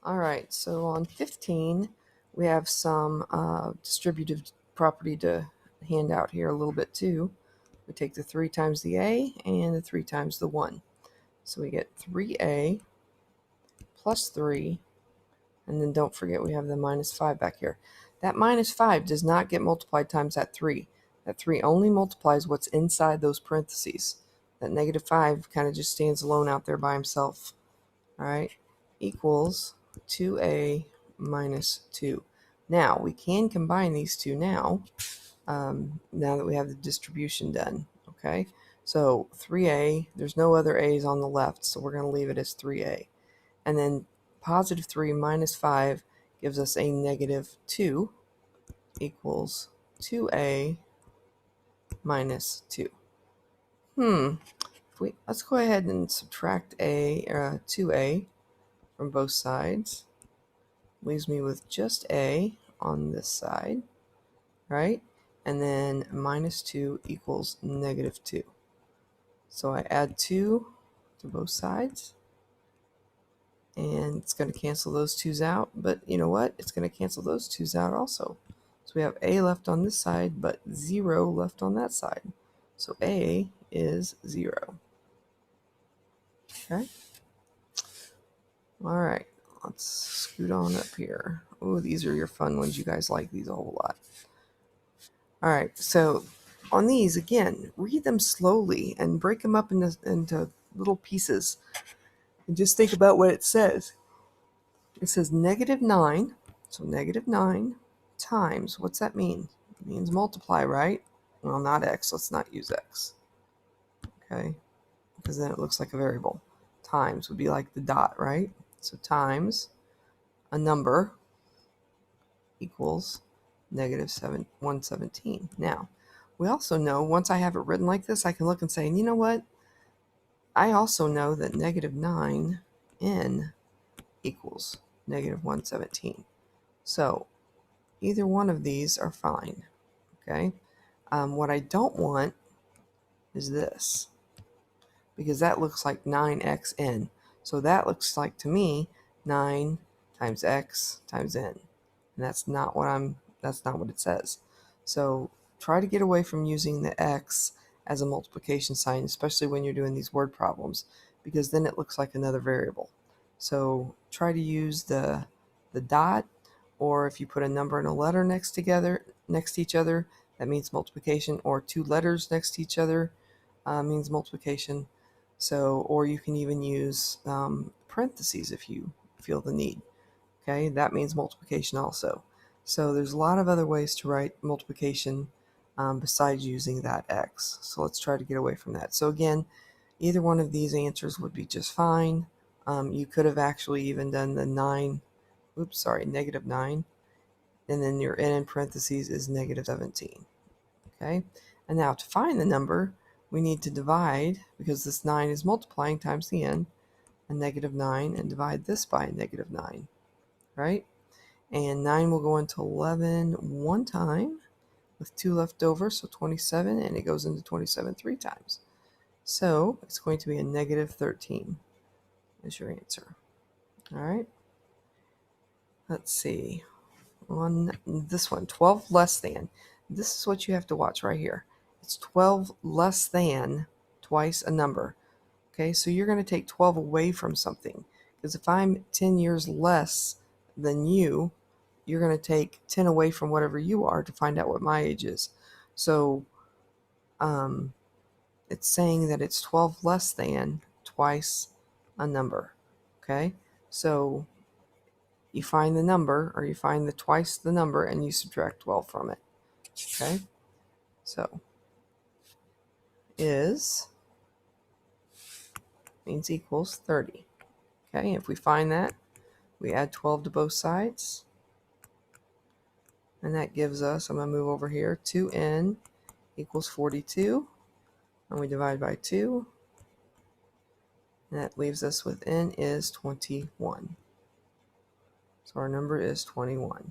All right, so on 15, we have some distributive property to hand out here a little bit too. We take the 3 times the a and the 3 times the 1. So we get 3a plus 3, and then don't forget we have the minus 5 back here. That minus 5 does not get multiplied times that 3. That 3 only multiplies what's inside those parentheses. That negative 5 kind of just stands alone out there by himself. All right, equals 2a minus 2. Now, we can combine these two now that we have the distribution done. Okay, so 3a, there's no other a's on the left, so we're going to leave it as 3a. And then positive 3 minus 5 gives us a negative 2 equals 2a minus 2. Let's go ahead and subtract 2a from both sides. Leaves me with just a on this side, right? And then minus 2 equals negative 2. So I add 2 to both sides, and it's going to cancel those 2's out. But you know what? It's going to cancel those 2's out also. So we have a left on this side, but 0 left on that side. So a is 0. Okay. All right. Let's scoot on up here. Oh, these are your fun ones. You guys like these a whole lot. All right, so on these, again, read them slowly and break them up into little pieces. And just think about what it says. It says negative 9. So negative 9 times, what's that mean? It means multiply, right? Well, not x. Let's not use x. Okay, because then it looks like a variable. Times would be like the dot, right? So times a number equals negative 117. Now, we also know once I have it written like this, I can look and say, and you know what? I also know that negative 9n equals negative 117. So either one of these are fine. Okay. What I don't want is this, because that looks like 9xn. So that looks like to me 9 times x times n. And that's not what it says. So try to get away from using the x as a multiplication sign, especially when you're doing these word problems, because then it looks like another variable. So try to use the dot, or if you put a number and a letter next to each other, that means multiplication, or 2 letters next to each other means multiplication. So, or you can even use parentheses if you feel the need. Okay, that means multiplication also. So there's a lot of other ways to write multiplication besides using that x. So let's try to get away from that. So again, either one of these answers would be just fine. You could have actually even done the negative 9, and then your n in parentheses is negative 17. Okay, and now to find the number, we need to divide, because this 9 is multiplying times the n, a negative 9, and divide this by a negative 9, right? And 9 will go into 11 one time with 2 left over, so 27, and it goes into 27 3 times. So it's going to be a negative 13 is your answer. All right. Let's see. On this one, 12 less than. This is what you have to watch right here. It's 12 less than twice a number. Okay, so you're going to take 12 away from something. Because if I'm 10 years less than you, you're going to take 10 away from whatever you are to find out what my age is. So it's saying that it's 12 less than twice a number. Okay, so you find the number, or you find the twice the number, and you subtract 12 from it. Okay, so is means equals 30. Okay, if we find that, we add 12 to both sides, and that gives us, I'm going to move over here, 2n equals 42, and we divide by 2, and that leaves us with n is 21. So our number is 21.